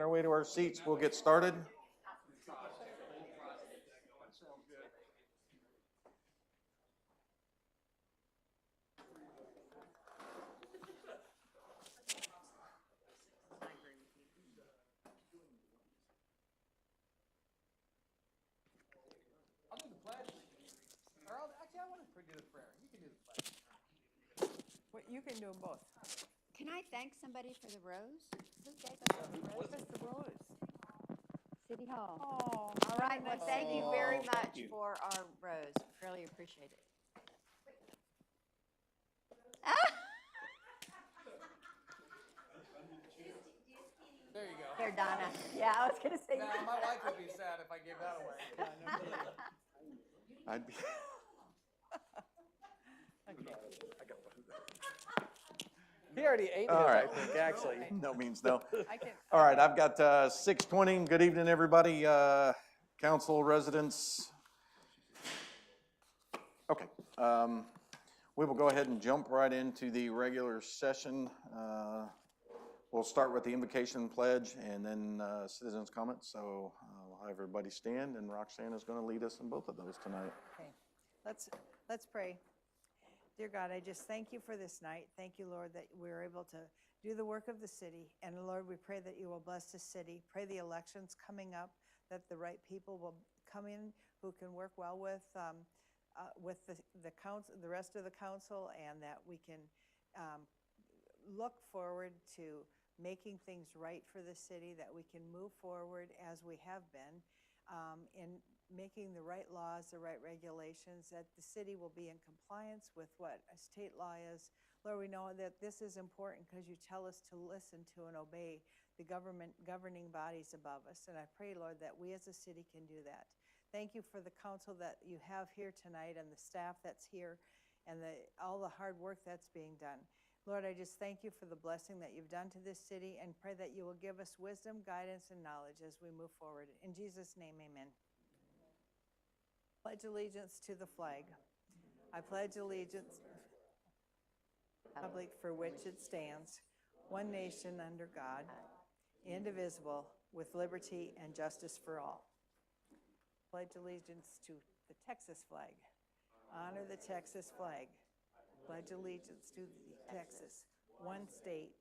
making our way to our seats, we'll get started. I'll do the pledge. Or actually, I want to do the prayer. You can do the pledge. Well, you can do them both. Can I thank somebody for the rose? Who gave us the rose? What's the rose? City Hall. Oh, All right, well, thank you very much for our rose. Really appreciate it. There you go. Here, Donna. Yeah, I was going to say. Now, my wife would be sad if I gave that away. I'd be. He already ate All his, right. I think, actually. No means no. I can. All right, I've got 6:20. Good evening, everybody. Council residents. Okay. We will go ahead and jump right into the regular session. We'll start with the invocation pledge and then citizens' comments. So I'll have everybody stand, and Roxanne is going to lead us in both of those tonight. Okay, let's pray. Dear God, I just thank you for this night. Thank you, Lord, that we're able to do the work of the city. And Lord, we pray that you will bless the city. Pray the elections coming up, that the right people will come in who can work well with the council, the rest of the council, and that we can look forward to making things right for the city, that we can move forward as we have been in making the right laws, the right regulations, that the city will be in compliance with what a state law is. Lord, we know that this is important because you tell us to listen to and obey the governing bodies above us. And I pray, Lord, that we as a city can do that. Thank you for the council that you have here tonight and the staff that's here and all the hard work that's being done. Lord, I just thank you for the blessing that you've done to this city and pray that you will give us wisdom, guidance, and knowledge as we move forward. In Jesus' name, amen. Pledge allegiance to the flag. I pledge allegiance to the republic for which it stands, one nation under God, indivisible, with liberty and justice for all. Pledge allegiance to the Texas flag. Honor the Texas flag. Pledge allegiance to Texas, one state,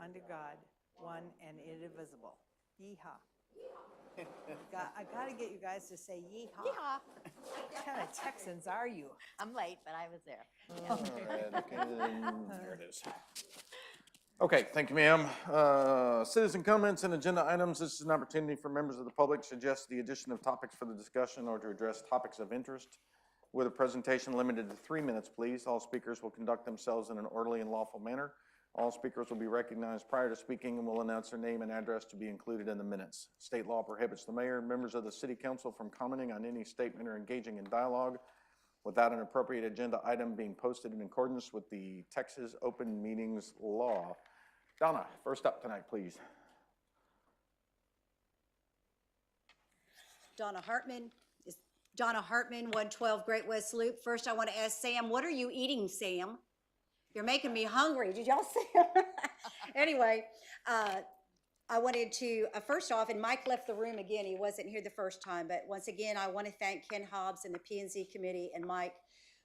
under God, one and indivisible. Yeehaw. I got to get you guys to say yeehaw. Yeehaw. What kind of Texans are you? I'm late, but I was there. All right, there it is. Okay, thank you, ma'am. Citizen comments and agenda items. This is an opportunity for members of the public to suggest the addition of topics for the discussion or to address topics of interest. With a presentation limited to 3 minutes, please. All speakers will conduct themselves in an orderly and lawful manner. All speakers will be recognized prior to speaking and will announce their name and address to be included in the minutes. State law prohibits the mayor and members of the city council from commenting on any statement or engaging in dialogue without an appropriate agenda item being posted in accordance with the Texas Open Meetings Law. Donna, first up tonight, please. Donna Hartman, 112 Great West Loop. First, I want to ask Sam, what are you eating, Sam? You're making me hungry. Did y'all see him? Anyway, I wanted to, first off, and Mike left the room again. He wasn't here the first time, but once again, I want to thank Ken Hobbs and the P&Z committee and Mike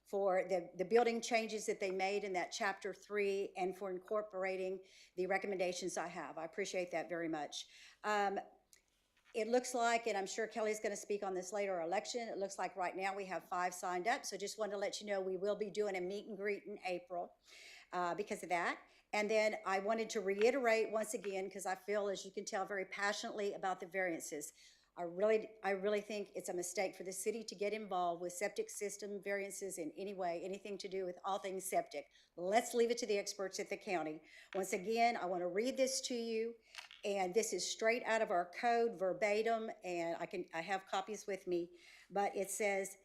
for the building changes that they made in that chapter 3 and for incorporating the recommendations I have. I appreciate that very much. It looks like, and I'm sure Kelly's going to speak on this later, election, it looks like right now we have 5 signed up. So just wanted to let you know we will be doing a meet and greet in April because of that. And then I wanted to reiterate once again, because I feel, as you can tell, very passionately about the variances. I really think it's a mistake for the city to get involved with septic system variances in any way, anything to do with all things septic. Let's leave it to the experts at the county. Once again, I want to read this to you. And this is straight out of our code verbatim, and I have copies with me, but it says,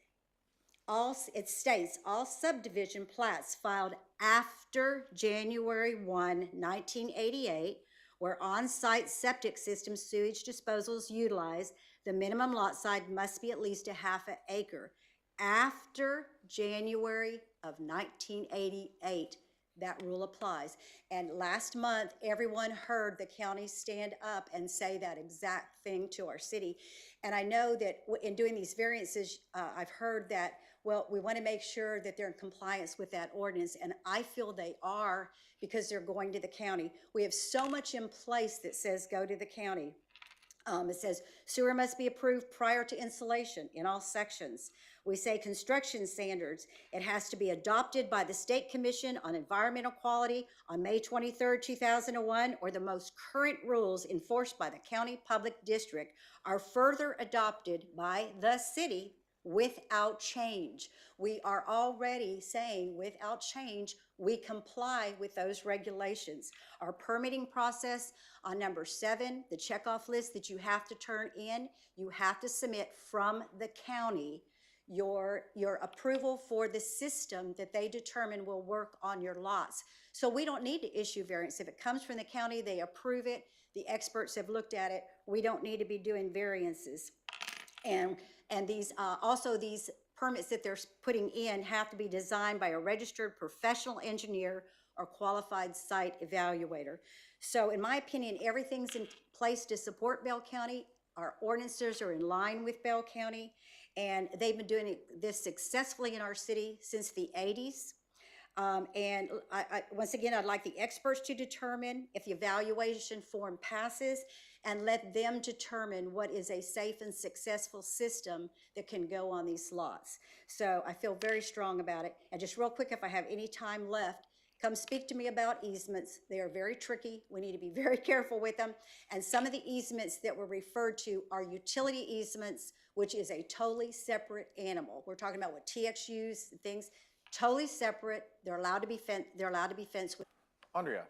it states all subdivision plats filed after January 1, 1988, where on-site septic system sewage disposals utilized, the minimum lot size must be at least a ½ acre. After January of 1988, that rule applies. And last month, everyone heard the county stand up and say that exact thing to our city. And I know that in doing these variances, I've heard that, well, we want to make sure that they're in compliance with that ordinance, and I feel they are because they're going to the county. We have so much in place that says go to the county. It says sewer must be approved prior to installation in all sections. We say construction standards. It has to be adopted by the State Commission on Environmental Quality on May 23rd, 2001, or the most current rules enforced by the county public district are further adopted by the city without change. We are already saying without change, we comply with those regulations. Our permitting process on number 7, the checkoff list that you have to turn in, you have to submit from the county your approval for the system that they determine will work on your lots. So we don't need to issue variance. If it comes from the county, they approve it, the experts have looked at it, we don't need to be doing variances. And these, also these permits that they're putting in have to be designed by a registered professional engineer or qualified site evaluator. So in my opinion, everything's in place to support Bell County. Our ordinances are in line with Bell County, and they've been doing this successfully in our city since the 80s. And once again, I'd like the experts to determine if the evaluation form passes and let them determine what is a safe and successful system that can go on these lots. So I feel very strong about it. And just real quick, if I have any time left, come speak to me about easements. They are very tricky. We need to be very careful with them. And some of the easements that were referred to are utility easements, which is a totally separate animal. We're talking about what TXUs and things, totally separate. They're allowed to be fenced with. Andrea?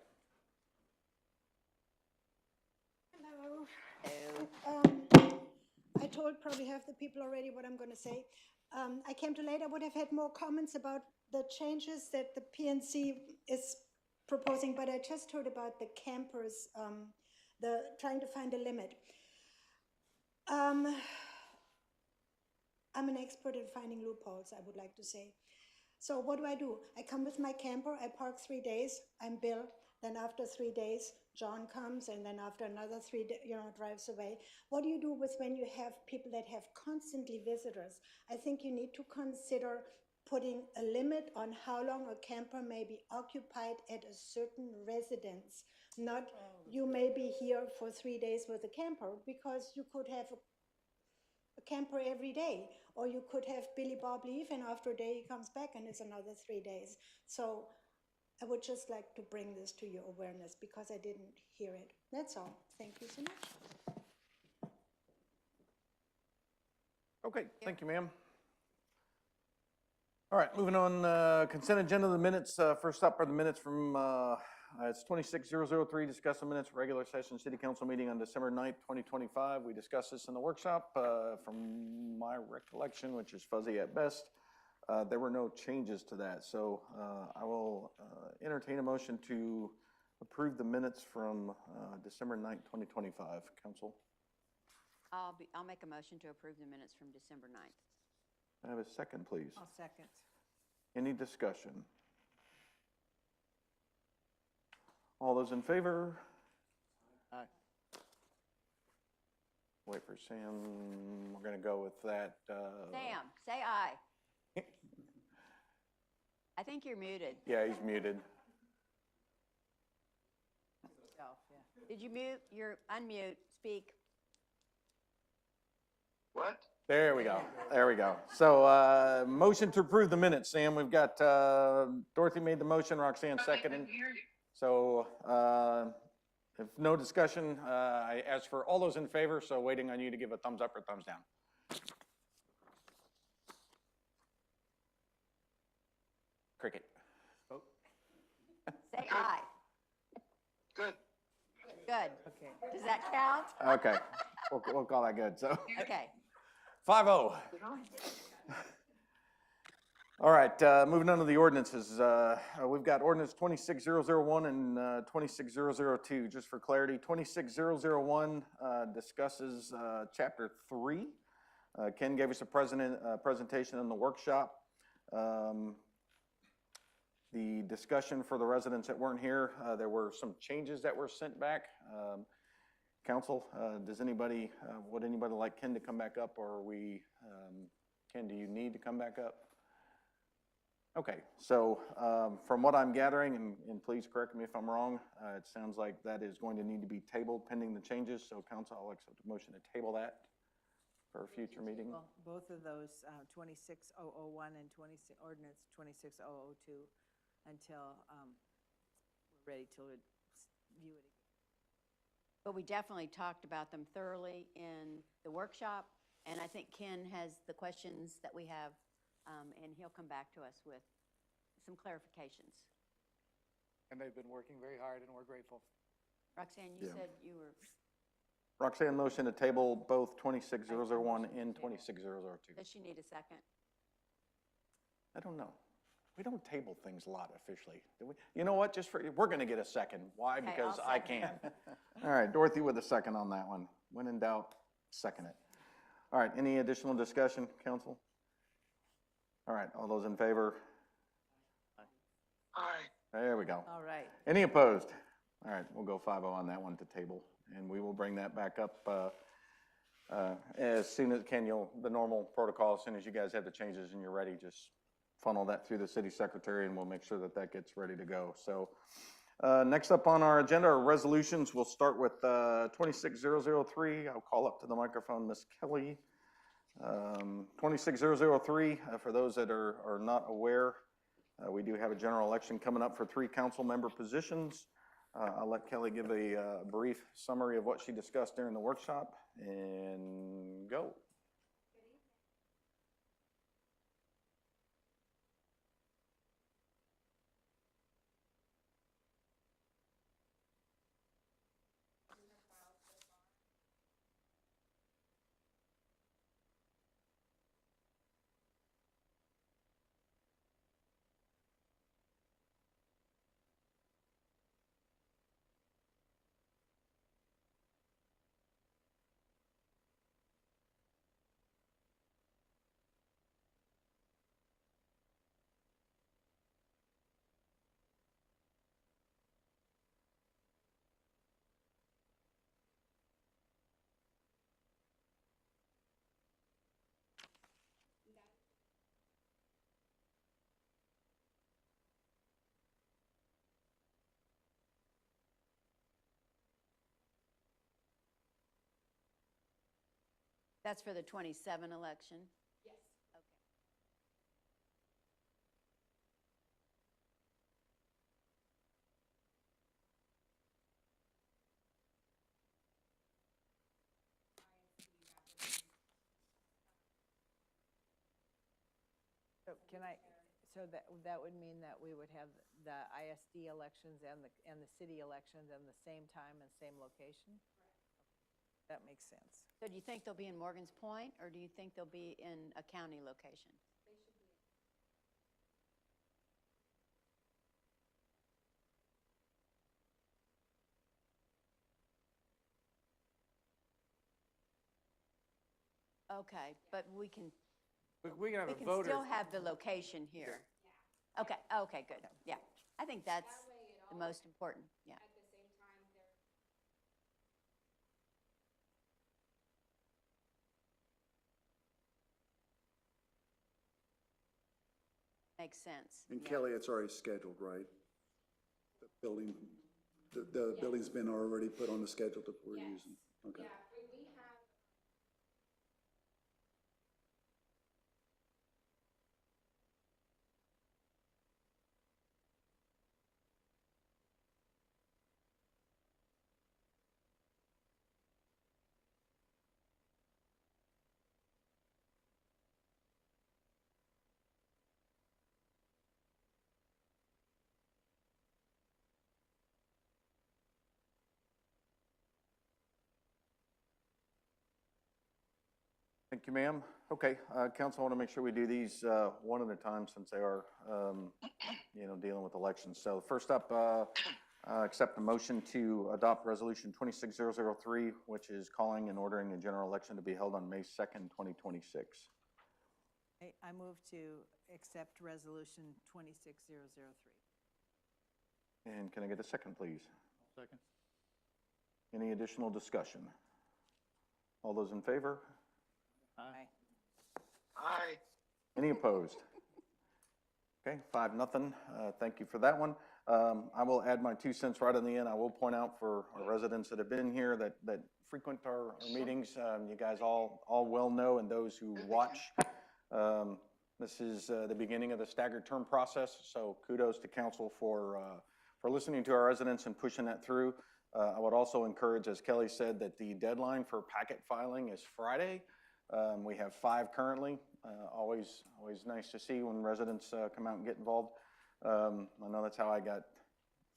I told probably half the people already what I'm going to say. I came too late. I would have had more comments about the changes that the PNC is proposing, but I just heard about the campers, the trying to find a limit. I'm an expert in finding loopholes, I would like to say. So what do? I come with my camper, I park 3 days, I'm Bill, then after 3 days, John comes, and then after another 3 days, drives away. What do you do with when you have people that have constantly visitors? I think you need to consider putting a limit on how long a camper may be occupied at a certain residence. Not you may be here for 3 days with a camper, because you could have a camper every day, or you could have Billy Bob leave, and after a day he comes back and it's another 3 days. So I would just like to bring this to your awareness because I didn't hear it. That's all. Thank you so much. Okay, thank you, ma'am. All right, moving on, consent agenda, the minutes. First up are the minutes from, it's 26003, discuss the minutes, regular session city council meeting on December 9th, 2025. We discussed this in the workshop. From my recollection, which is fuzzy at best, there were no changes to that. So I will entertain a motion to approve the minutes from December 9th, 2025. Council? I'll make a motion to approve the minutes from December 9th. I have a second, please. I'll second. Any discussion? All those in favor? Aye. Wait for Sam. We're going to go with that. Sam, say aye. I think you're muted. Yeah, he's muted. Did you mute? You're unmute. Speak. What? There we go. There we go. So motion to approve the minutes, Sam. We've got Dorothy made the motion, Roxanne seconded. So if no discussion, I ask for all those in favor, so waiting on you to give a thumbs up or thumbs down. Cricket. Say aye. Good. Good. Okay. Does that count? Okay, we'll call that good, so. Okay. 5-0. All right, moving on to the ordinances. We've got ordinance 26001 and 26002. Just for clarity, 26001 discusses chapter 3. Ken gave us a presentation in the workshop. the discussion for the residents that weren't here, there were some changes that were sent back. Council, does anybody, would anybody like Ken to come back up, or are we, Ken, do you need to come back up? Okay, so from what I'm gathering, and please correct me if I'm wrong, it sounds like that is going to need to be tabled pending the changes. So council, I'll accept a motion to table that for a future meeting. Well, both of those, 26001 and ordinance 26002, until we're ready to view it again. But we definitely talked about them thoroughly in the workshop, and I think Ken has the questions that we have, and he'll come back to us with some clarifications. And they've been working very hard, and we're grateful. Roxanne, you Yeah. said you were, Roxanne, motion to table both 26001 and 26002. does she need a second? I don't know. We don't table things a lot officially, do we? You know what, just for, we're gonna get a second. Why? Okay, Because I'll I second. can. All right, Dorothy with a second on that one. When in doubt, second it. All right, any additional discussion, council? All right, all those in favor? Aye. There we go. All right. Any opposed? All right, we'll go 5-0 on that one to table, and we will bring that back up as soon as, Ken, the normal protocol, as soon as you guys have the changes and you're ready, just funnel that through the city secretary, and we'll make sure that that gets ready to go. So next up on our agenda are resolutions. We'll start with 26003. I'll call up to the microphone Ms. Kelly. 26003, for those that are not aware, we do have a general election coming up for 3 council member positions. I'll let Kelly give a brief summary of what she discussed during the workshop, and go. That's for the 27 election? Yes. Okay. So that would mean that we would have the ISD elections and the city elections in the same time and same location? That makes sense. So do you think they'll be in Morgan's Point, or do you think they'll be in a county location? Okay, but we can We can have We a can voter. still have the location here. Okay, okay, good, yeah. I think that's the most important, yeah. Makes sense. And yeah. Kelly, it's already scheduled, right? The building, the building's been already put on the schedule that we're using? Okay. Thank you, ma'am. Okay, council, I want to make sure we do these one at a time since they are, dealing with elections. So first up, accept a motion to adopt Resolution 26003, which is calling and ordering a general election to be held on May 2nd, 2026. I move to accept Resolution 26003. And can I get a second, please? Second. Any additional discussion? All those in favor? Aye. Aye. Any opposed? Okay, 5-0. Thank you for that one. I will add my 2 cents right on the end. I will point out for our residents that have been here that frequent our meetings, you guys all well know, and those who watch, this is the beginning of the staggered term process, so kudos to council for listening to our residents and pushing that through. I would also encourage, as Kelly said, that the deadline for packet filing is Friday. We have 5 currently. Always nice to see when residents come out and get involved. I know that's how I got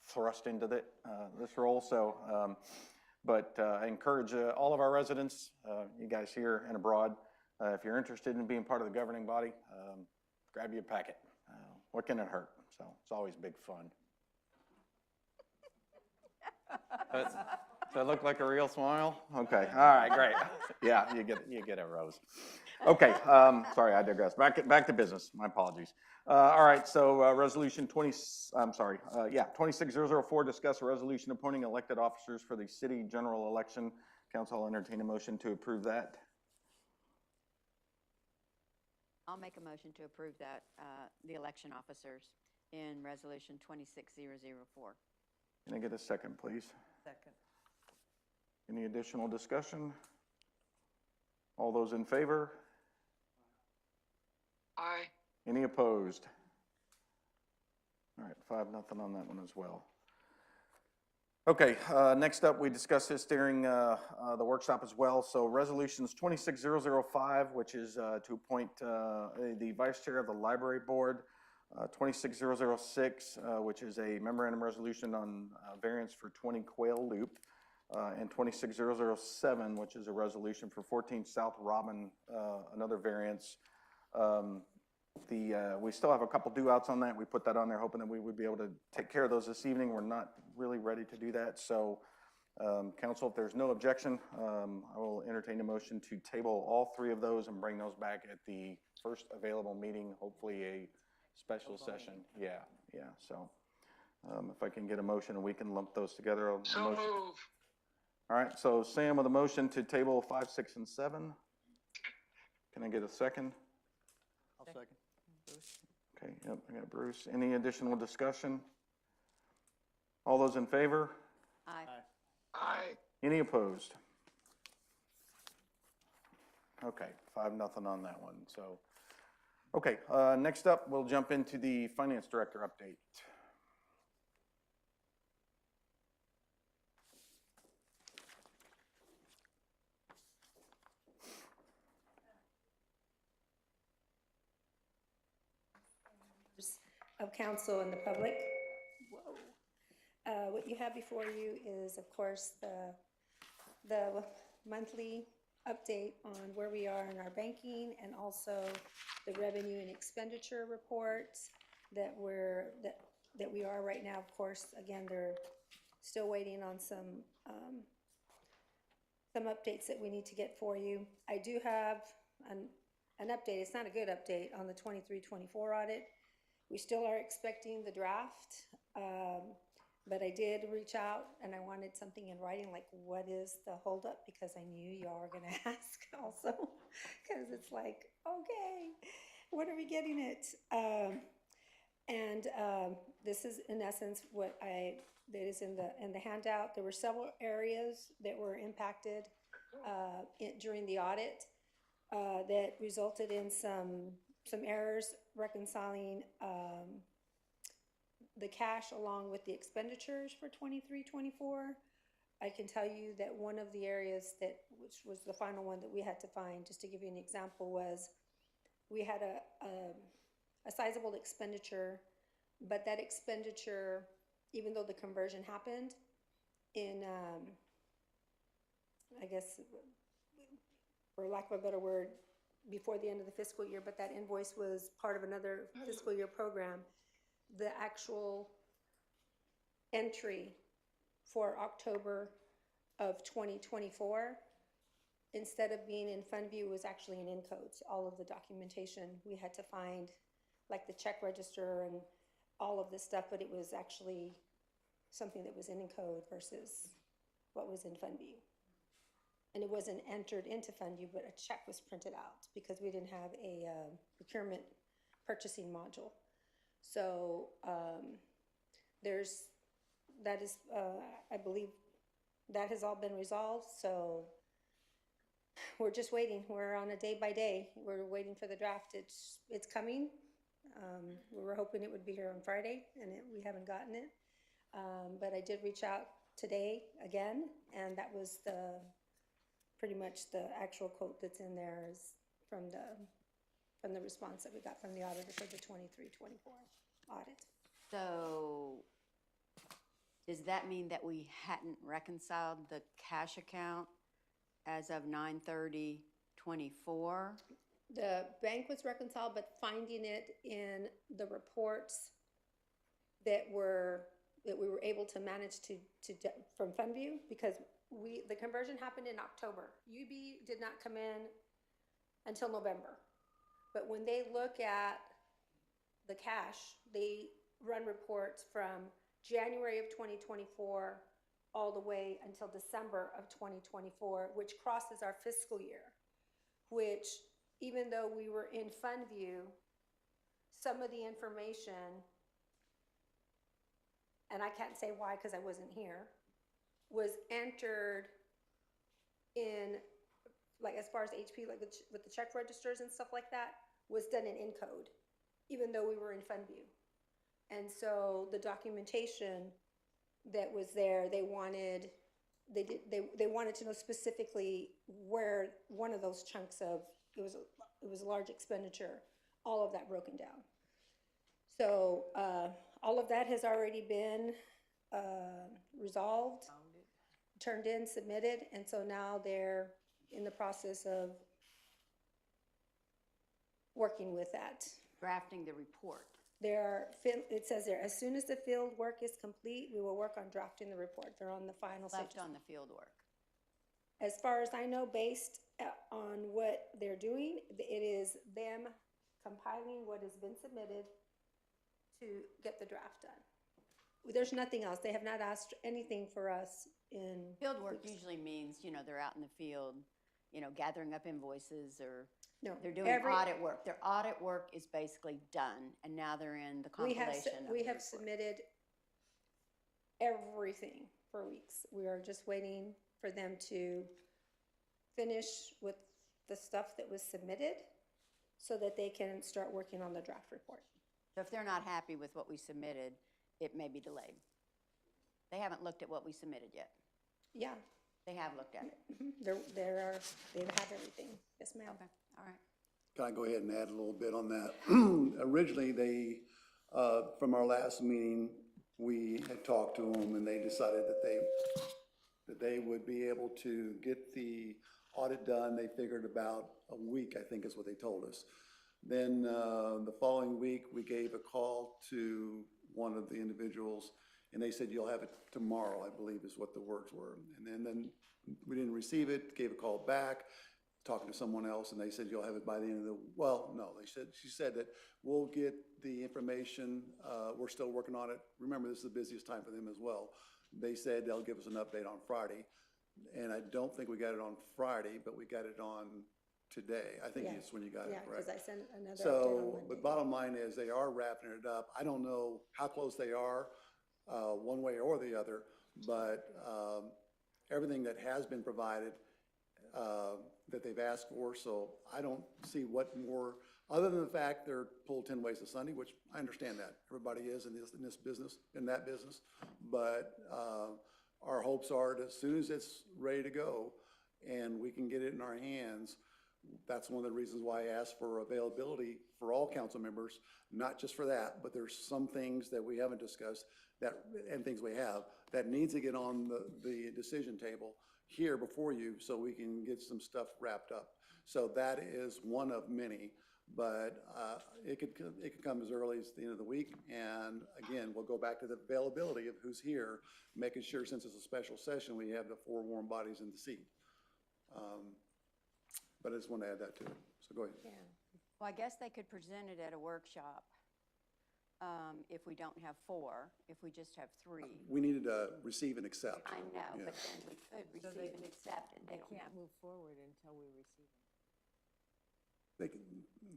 thrust into this role. So, but I encourage all of our residents, you guys here and abroad, if you're interested in being part of the governing body, grab you a packet. What can it hurt? So it's always big fun. Does that look like a real smile? Okay, all right, great. Yeah, you get a rose. Okay, sorry, I digress. Back to business. My apologies. All right, so resolution 26004, discuss a resolution appointing elected officers for the city general election. Council, I'll entertain a motion to approve that. I'll make a motion to approve that, the election officers in resolution 26004. Can I get a second, please? Second. Any additional discussion? All those in favor? Aye. Any opposed? All right, 5-0 on that one as well. Okay, next up, we discussed this during the workshop as well. So resolutions 26005, which is to appoint the vice chair of the library board, 26006, which is a memorandum resolution on variance for 20 Quail Loop, and 26007, which is a resolution for 14 South Robin, another variance. We still have a couple due outs on that. We put that on there hoping that we would be able to take care of those this evening. We're not really ready to do that. So, council, if there's no objection, I will entertain a motion to table all 3 of those and bring those back at the first available meeting, hopefully a special session. Yeah. So, if I can get a motion and we can lump those together. So motion. move. All right, so Sam with a motion to table 5, 6, and 7. Can I get a second? I'll second. Okay, yep, I got Bruce. Any additional discussion? All those in favor? Aye. Aye. Any opposed? Okay, 5-0 on that one. So, okay, next up, we'll jump into the finance director update. Of council and the public. What you have before you is, of course, the monthly update on where we are in our banking, and also the revenue and expenditure reports that we are right now. Of course, again, they're still waiting on some updates that we need to get for you. I do have an update. It's not a good update on the 23-24 audit. We still are expecting the draft, but I did reach out and I wanted something in writing, like what is the holdup, because I knew y'all were gonna ask also, because it's like, okay, when are we getting it? This is in essence what that is in the handout. There were several areas that were impacted during the audit that resulted in some errors reconciling the cash along with the expenditures for 23-24. I can tell you that one of the areas which was the final one that we had to find, just to give you an example, was we had a sizable expenditure, but that expenditure, even though the conversion happened in, I guess, for lack of a better word, before the end of the fiscal year, but that invoice was part of another fiscal year program. The actual entry for October of 2024, instead of being in FundView, was actually in Encodes. All of the documentation we had to find, like the check register and all of this stuff, but it was actually something that was in code versus what was in FundView. And it wasn't entered into FundView, but a check was printed out because we didn't have a procurement purchasing module. So that is, I believe that has all been resolved. So we're just waiting. We're on a day by day. We're waiting for the draft. It's coming. We were hoping it would be here on Friday, and we haven't gotten it. But I did reach out today again, and that was pretty much the actual quote that's in there is from the response that we got from the auditor for the 23-24 audit. So does that mean that we hadn't reconciled the cash account as of 9/30/24? The bank was reconciled, but finding it in the reports that we were able to manage from FundView, because the conversion happened in October. UB did not come in until November. But when they look at the cash, they run reports from January of 2024 all the way until December of 2024, which crosses our fiscal year, which even though we were in FundView, some of the information, and I can't say why because I wasn't here, was entered in, like as far as HP, like with the check registers and stuff like that, was done in Encode, even though we were in FundView. And so the documentation that was there, they wanted to know specifically where one of those chunks of, it was a large expenditure, all of that broken down. So all of that has already been resolved, turned in, submitted, and so now they're in the process of working with that. Drafting the report. It says there, as soon as the field work is complete, we will work on drafting the report. They're on the final Left stages. on the field work. As far as I know, based on what they're doing, it is them compiling what has been submitted to get the draft done. There's nothing else. They have not asked anything for us in. Field work weeks. usually means, they're out in the field, gathering up invoices or No, they're doing audit work. Their audit work is basically done, and now they're in the compilation of We the have report. submitted everything for weeks. We are just waiting for them to finish with the stuff that was submitted so that they can start working on the draft report. So if they're not happy with what we submitted, it may be delayed. They haven't looked at what we submitted yet. Yeah, They have looked at it. they have everything. Yes, ma'am. Okay, all right. Can I go ahead and add a little bit on that? Originally, they, from our last meeting, we had talked to them and they decided that they would be able to get the audit done. They figured about a week, I think is what they told us. Then the following week, we gave a call to one of the individuals and they said, you'll have it tomorrow, I believe is what the words were. And then we didn't receive it, gave a call back, talking to someone else, and they said, you'll have it by the end of the, well, no, she said that we'll get the information, we're still working on it. Remember, this is the busiest time for them as well. They said they'll give us an update on Friday, and I don't think we got it on Friday, but we ed it on today. I think Yeah. it's when you got it, Yeah, correct? because I sent another update on So, Monday. but bottom line is they are wrapping it up. I don't know how close they are, one way or the other, but everything that has been provided, that they've asked for, so I don't see what more, other than the fact they're pulled 10 ways to Sunday, which I understand that. Everybody is in this business, in that business. But our hopes are that as soon as it's ready to go and we can get it in our hands, that's one of the reasons why I asked for availability for all council members, not just for that, but there's some things that we haven't discussed and things we have that needs to get on the decision table here before you so we can get some stuff wrapped up. So that is one of many, but it could come as early as the end of the week. And again, we'll go back to the availability of who's here, making sure since it's a special session, we have the 4 warm bodies in the seat. But I just want to add that to it. So go ahead. Yeah. Well, I guess they could present it at a workshop if we don't have 4, if we just have 3? We needed to receive and accept. I know, Yeah. but then we could So receive and accept, and they don't have. Can't move forward until we receive them.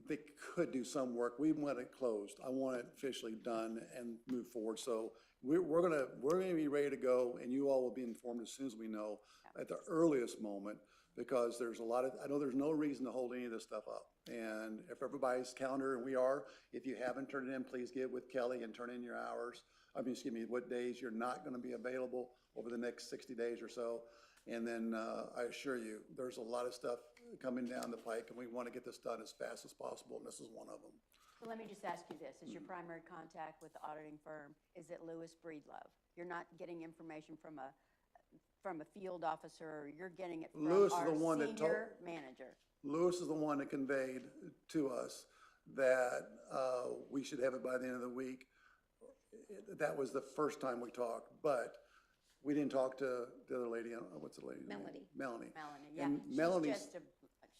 They could do some work. We want it closed. I want it officially done and move forward. So we're gonna be ready to go, and you all will be informed as soon as we know at the earliest moment, because there's a lot of, I know there's no reason to hold any of this stuff up. And if everybody's calendar, and we are, if you haven't turned it in, please get with Kelly and turn in your hours. I mean, excuse me, what days you're not gonna be available over the next 60 days or so. And then I assure you, there's a lot of stuff coming down the pike, and we want to get this done as fast as possible, and this is one of them. So let me just ask you this, is your primary contact with the auditing firm, is it Louis Breedlove? You're not getting information from a field officer, you're getting it from Louis is our the one that told- senior manager? Lewis is the one that conveyed to us that we should have it by the end of the week. That was the first time we talked, but we didn't talk to the other lady, what's the lady's name? Melanie. Melanie. Melanie, yeah. And She's Melanie's- just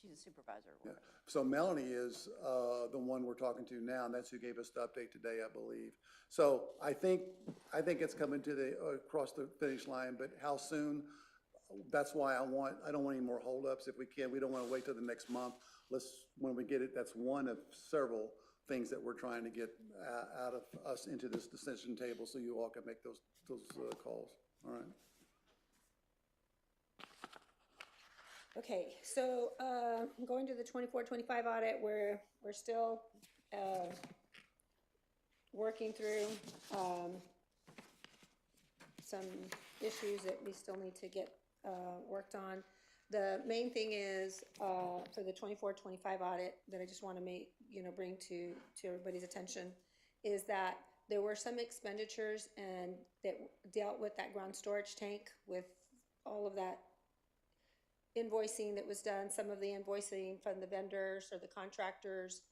she's a supervisor. or Yeah. whatever. So Melanie is the one we're talking to now, and that's who gave us the update today, I believe. So I think it's coming to across the finish line, but how soon? That's why I don't want any more holdups if we can. We don't want to wait till the next month. When we get it, that's one of several things that we're trying to get out of us into this decision table, so you all can make those calls. All right. Okay, so going to the 24-25 audit, we're still working through some issues that we still need to get worked on. The main thing is for the 24-25 audit that I just want to bring to everybody's attention is that there were some expenditures and that dealt with that ground storage tank with all of that invoicing that was done. Some of the invoicing from the vendors or the contractors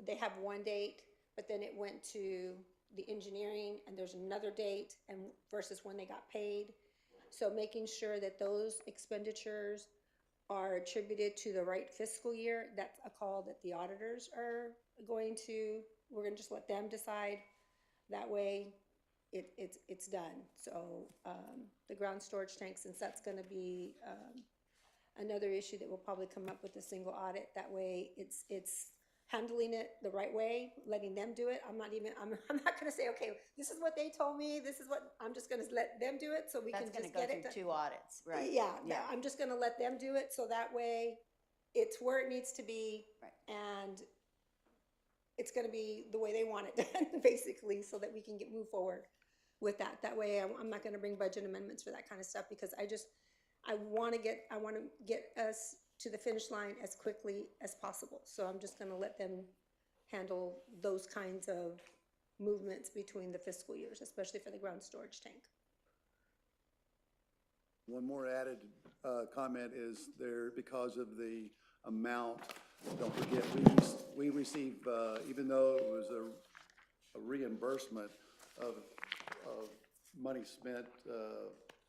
they have one date, but then it went to the engineering and there's another date and versus when they got paid. So making sure that those expenditures are attributed to the right fiscal year, that's a call that the auditors are we're gonna just let them decide. That way it's done. So the ground storage tank, since that's gonna be another issue that will probably come up with a single audit, that way it's handling it the right way, letting them do it. I'm not gonna say, okay, this is what they told me, I'm just gonna let them do it so we can That's gonna just go get it through done. 2 audits, right? Yeah, I'm just gonna let them do it, so that way it's where it needs to be. Right. And it's gonna be the way they want it done, basically, so that we can move forward with that. That way, I'm not gonna bring budget amendments for that kind of stuff, because I wanna get us to the finish line as quickly as possible. So I'm just gonna let them handle those kinds of movements between the fiscal years, especially for the ground storage tank. One more added comment is there, because of the amount, don't forget, we receive, even though it was a reimbursement of money spent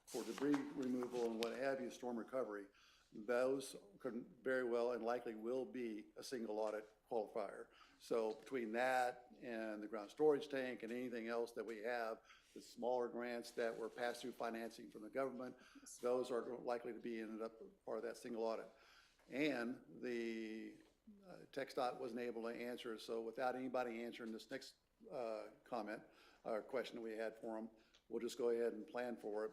for debris removal and what have you, storm recovery, those could very well and likely will be a single audit qualifier. So between that and the ground storage tank and anything else that we have, the smaller grants that were passed through financing from the government, those are likely to be ended up part of that single audit. And the TxDOT wasn't able to answer, so without anybody answering this next comment or question that we had for them, we'll just go ahead and plan for it.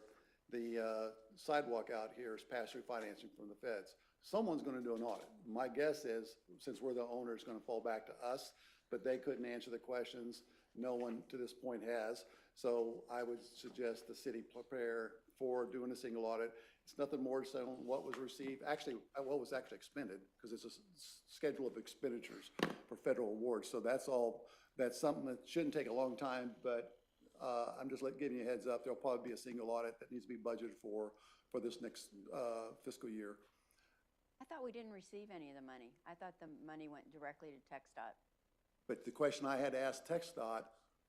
The sidewalk out here is pass-through financing from the feds. Someone's gonna do an audit. My guess is, since we're the owner, it's gonna fall back to us, but they couldn't answer the questions. No one to this point has. So I would suggest the city prepare for doing a single audit. It's nothing more than what was received, actually, what was actually expended, because it's a schedule of expenditures for federal awards. So that's something that shouldn't take a long time, but I'm just giving you a heads up. There'll probably be a single audit that needs to be budgeted for this next fiscal year. I thought we didn't receive any of the money. I thought the money went directly to TxDOT. But the question I had to ask TxDOT,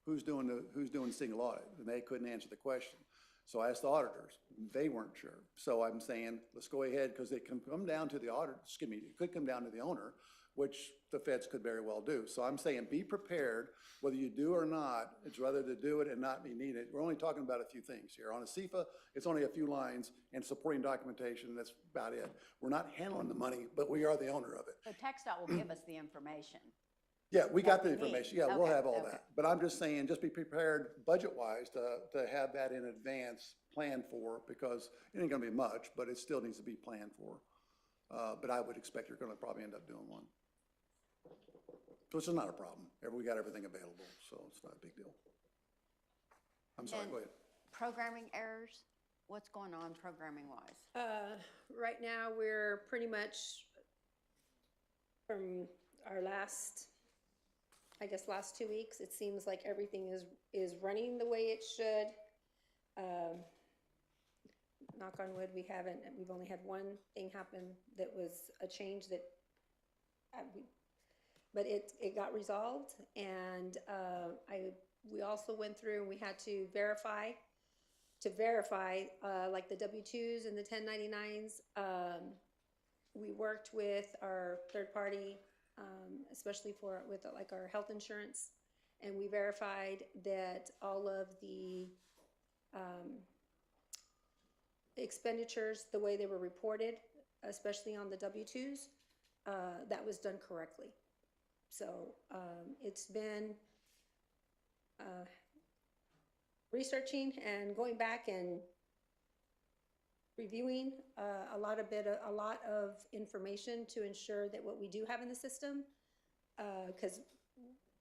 who's doing the single audit? And they couldn't answer the question. So I asked the auditors. They weren't sure. So I'm saying, let's go ahead, because it can come down to the auditor, excuse me, it could come down to the owner, which the feds could very well do. So I'm saying be prepared, whether you do or not, it's rather to do it and not be needed. We're only talking about a few things here. On a CFA, it's only a few lines and supporting documentation, that's about it. We're not handling the money, but we are the owner of it. So TxDOT will give us the information. Yeah, we got the we need. information. Yeah, we'll Okay, have all okay. that. But I'm just saying, just be prepared budget-wise to have that in advance planned for, because it ain't gonna be much, but it still needs to be planned for. But I would expect you're gonna probably end up doing one. Which is not a problem. We got everything available, so it's not a big deal. I'm sorry, And go ahead. Programming errors, what's going on programming-wise? Right now, we're pretty much from our last 2 weeks, it seems like everything is running the way it should. Knock on wood, we've only had one thing happen that was a change that, but it got resolved, and we also went through and we had to verify, like the W-2s and the 1099s. We worked with our third party, especially with like our health insurance, and we verified that all of the expenditures, the way they were reported, especially on the W-2s, that was done correctly. So it's been researching and going back and reviewing a lot of information to ensure that what we do have in the system, because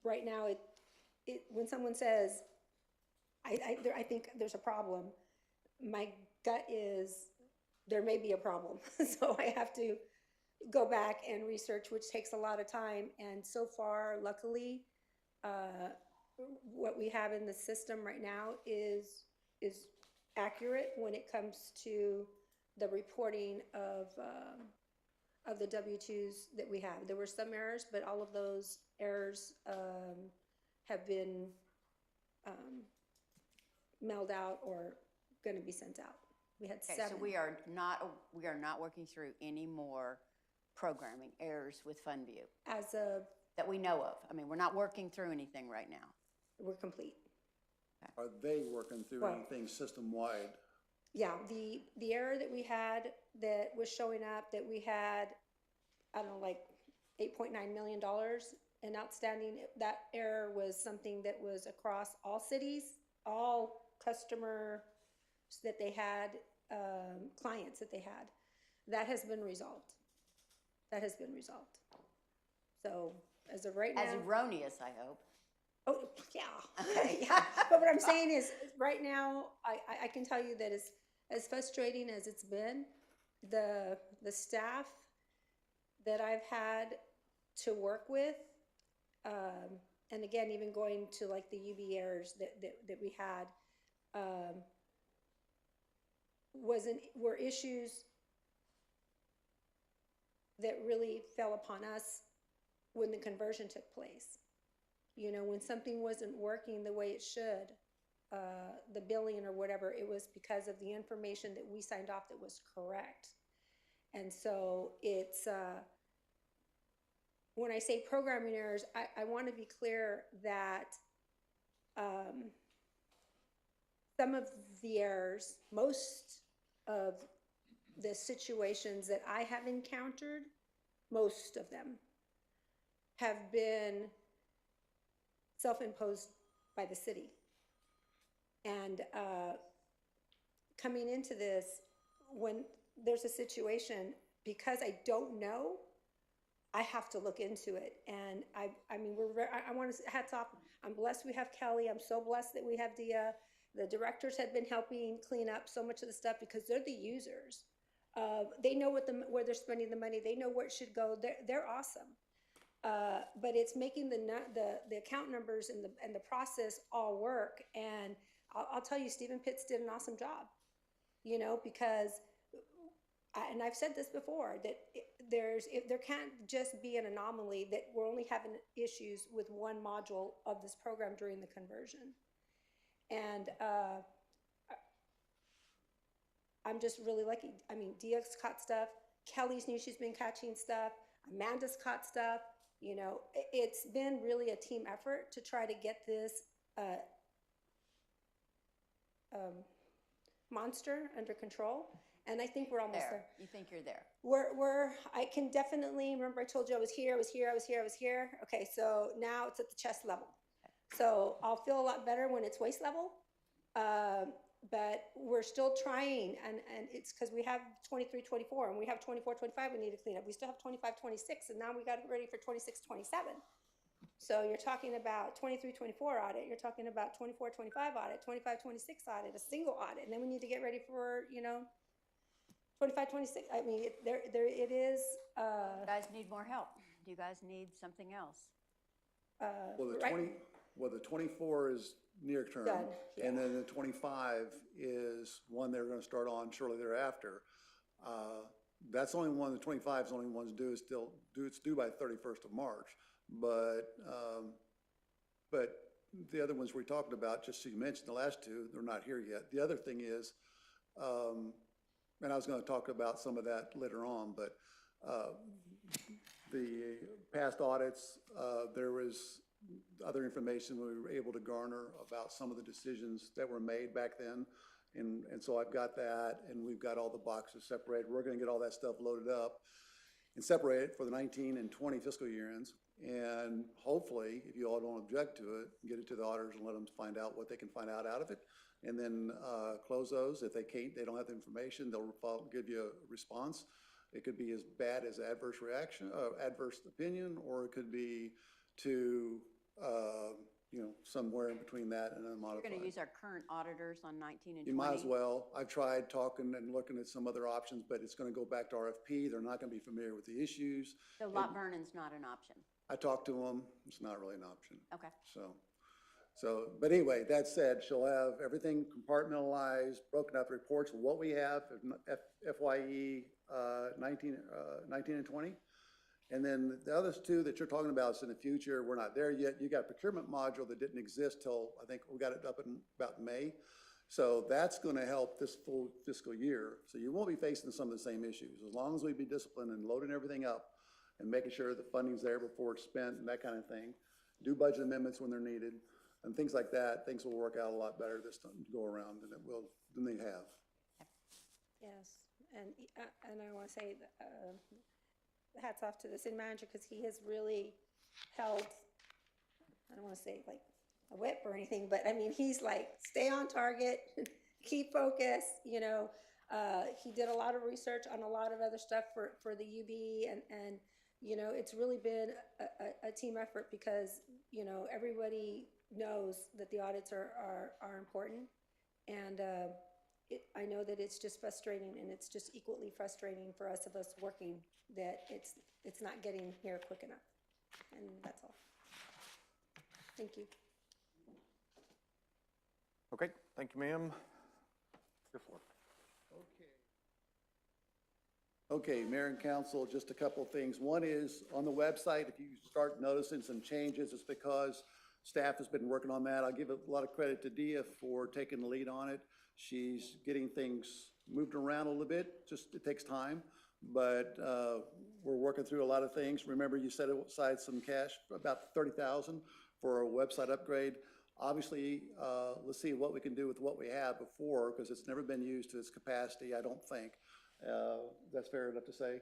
right now when someone says, I think there's a problem, my gut is there may be a problem. So I have to go back and research, which takes a lot of time. And so far, luckily, what we have in the system right now is accurate when it comes to the reporting of the W-2s that we have. There were some errors, but all of those errors have been mailed out or going to be sent out. We had Okay, 7. so we are not working through any more programming errors with FundView As of, that we know of. I mean, we're not working through anything right now. we're complete. Are they working through Well- anything system-wide? Yeah, the error that we had that was showing up, that we had, I don't know, like $8.9 million in outstanding, that error was something that was across all cities, all customers that they had, clients that they had. That has been resolved. So as of right now. As erroneous, I hope. Oh, yeah. Okay. Yeah. But what I'm saying is, right now, I can tell you that as frustrating as it's been, the staff that I've had to work with, and again, even going to like the UB errors that we had, were issues that really fell upon us when the conversion took place. You know, when something wasn't working the way it should, the billing or whatever, it was because of the information that we signed off that was correct. And so it's, when I say programming errors, I want to be clear that some of the errors, most of the situations that I have encountered, most of them have been self-imposed by the city. And coming into this, when there's a situation, because I don't know, I have to look into it. And I mean, I want to hats off. I'm blessed we have Kelly. I'm so blessed that we have Dia. The directors have been helping clean up so much of the stuff because they're the users. They know where they're spending the money. They know where it should go. They're awesome. But it's making the account numbers and the process all work. And I'll tell you, Stephen Pitts did an awesome job, you know, because, and I've said this before, that there can't just be an anomaly that we're only having issues with one module of this program during the conversion. And I'm just really lucky. I mean, Dia's caught stuff. Kelly's knew she's been catching stuff. Amanda's caught stuff. You know, it's been really a team effort to try to get this monster under control. And I think we're almost there. You think you're there? I can definitely, remember I told you I was here. Okay, so now it's at the chest level. So I'll feel a lot better when it's waist level. But we're still trying, and it's because we have 23, 24, and we have 24, 25 we need to clean up. We still have 25, 26, and now we got it ready for 26, 27. So you're talking about 23, 24 audit, you're talking about 24, 25 audit, 25, 26 audit, a single audit, and then we need to get ready for, 25, 26. I mean, it is. You guys need more help. Do you guys need something else? Well, the 24 is near term. Done, And then the 25 is one they're gonna start on shortly thereafter. That's only one, the 25 is only one's due, it's due by 31st of March. But the other ones we talked about, just so you mentioned, the last two, they're not here yet. The other thing is, and I was gonna talk about some of that later on, but the past audits, there was other information we were able to garner about some of the decisions that were made back then. And so I've got that, and we've got all the boxes separated. We're gonna get all that stuff loaded up and separate it for the 19 and 20 fiscal year ends. And hopefully, if you all don't object to it, get it to the auditors and let them find out what they can find out of it. And then close those. If they can't, they don't have the information, they'll give you a response. It could be as bad as adverse reaction, adverse opinion, or it could be to, somewhere in between that and unmodified. You're going to use our current auditors on 19 and 20? You might as well. I've tried talking and looking at some other options, but it's gonna go back to RFP. They're not gonna be familiar with the issues. So Lot Vernon's not an option? I talked to them. It's not really an option. Okay. But anyway, that said, she'll have everything compartmentalized, broken up reports of what we have, FYE 19 and 20. And then the other two that you're talking about is in the future. We're not there yet. You got procurement module that didn't exist till, I think we got it up in about May. So that's gonna help this full fiscal year. So you won't be facing some of the same issues. As long as we be disciplined and loading everything up and making sure the funding's there before it's spent and that kind of thing. Do budget amendments when they're needed and things like that. Things will work out a lot better this time go around than they have. Yes, and I want to say hats off to the city manager because he has really held, I don't want to say like a whip or anything, but I mean, he's like, stay on target, keep focused, he did a lot of research on a lot of other stuff for the UB and it's really been a team effort because, everybody knows that the audits are important. And I know that it's just frustrating and it's just equally frustrating for us working that it's not getting here quick enough. And that's all. Thank you. Okay, thank you, ma'am. Your floor. Okay, Mayor and Council, just a couple of things. One is on the website, if you start noticing some changes, it's because staff has been working on that. I'll give a lot of credit to Dia for taking the lead on it. She's getting things moved around a little bit, it takes time, but we're working through a lot of things. Remember, you set aside some cash, about $30,000 for a website upgrade. Obviously, let's see what we can do with what we have before, because it's never been used to its capacity, I don't think. That's fair enough to say?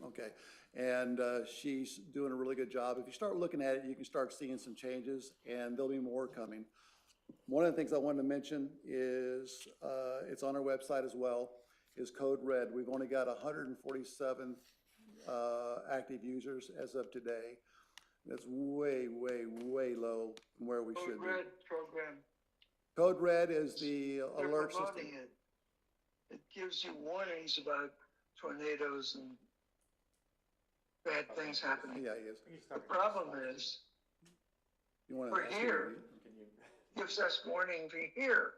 Okay. And she's doing a really good job. If you start looking at it, you can start seeing some changes, and there'll be more coming. One of the things I wanted to mention is, it's on our website as well, is Code Red. We've only got 147 active users as of today. That's way, way, way low from where we should be. Code Red program. Code Red is the They're alert promoting system. it. It gives you warnings about tornadoes and bad things happening. Yeah, he is. The problem is, You want to we're ask him? here. Gives us warning for here,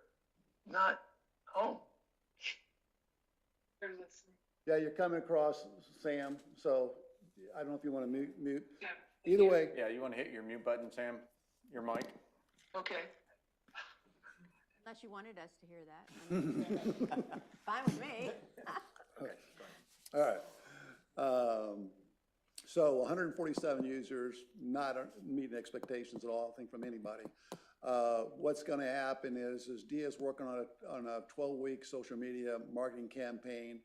not home. Yeah, you're coming across, Sam, so I don't know if you want to mute. Either way, Yeah, you want to hit your mute button, Sam? Your mic? Okay. Unless you wanted us to hear that. Fine with me. all right. So 147 users, not meeting expectations at all, I think, from anybody. What's going to happen is Dia's working on a 12-week social media marketing campaign,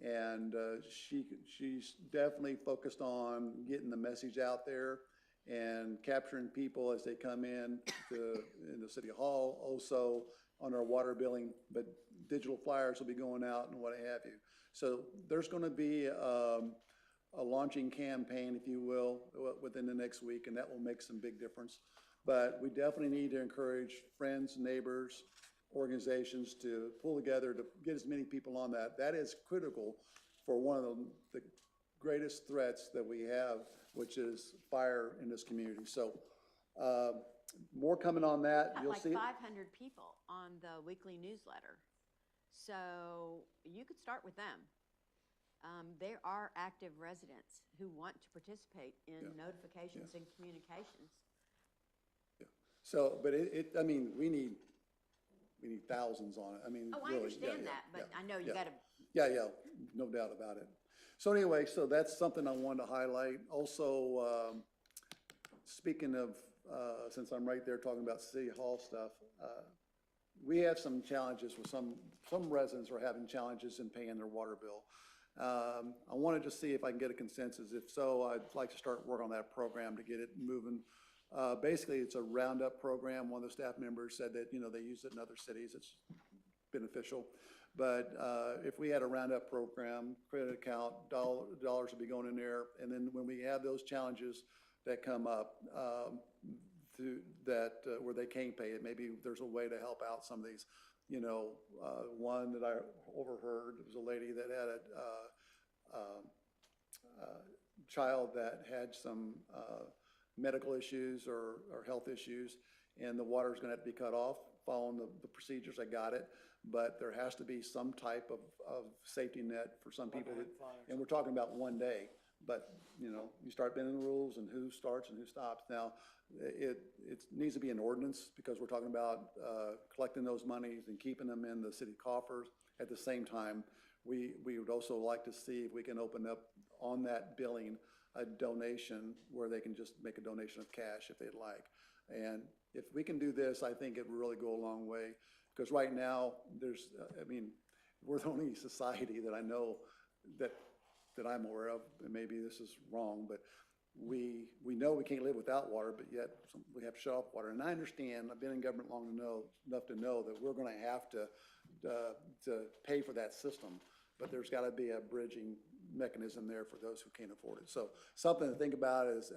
and she's definitely focused on getting the message out there and capturing people as they come in the city hall, also on our water billing, but digital flyers will be going out and what have you. So there's going to be a launching campaign, if you will, within the next week, and that will make some big difference. But we definitely need to encourage friends, neighbors, organizations to pull together to get as many people on that. That is critical for one of the greatest threats that we have, which is fire in this community. So more coming on that. Got You'll like see. 500 people on the weekly newsletter. So you could start with them. There are active residents who want to participate in notifications and communications. So, but I mean, we need thousands on it. I mean, Oh, I really, understand that, but I know you yeah. gotta, Yeah, no doubt about it. So anyway, so that's something I wanted to highlight. Also, speaking of, since I'm right there talking about City Hall stuff, we have some challenges with some residents are having challenges in paying their water bill. I wanted to see if I can get a consensus. If so, I'd like to start work on that program to get it moving. Basically, it's a roundup program. One of the staff members said that, they use it in other cities. It's beneficial. But if we had a roundup program, credit account, dollars would be going in there. And then when we have those challenges that come up, where they can't pay it, maybe there's a way to help out some of these. One that I overheard, there was a lady that had a child that had some medical issues or health issues, and the water's gonna have to be cut off following the procedures. I got it, but there has to be some type of safety net for some people that, and we're talking about one day, but you start bending the rules and who starts and who stops. Now, it needs to be an ordinance because we're talking about collecting those monies and keeping them in the city coffers. At the same time, we would also like to see if we can open up on that billing a donation where they can just make a donation of cash if they'd like. And if we can do this, I think it would really go a long way. Because right now, we're the only society that I know that I'm aware of, and maybe this is wrong, but we know we can't live without water, but yet we have to shut off water. And I understand, I've been in government long enough to know that we're gonna have to pay for that system, but there's gotta be a bridging mechanism there for those who can't afford it. So something to think about is,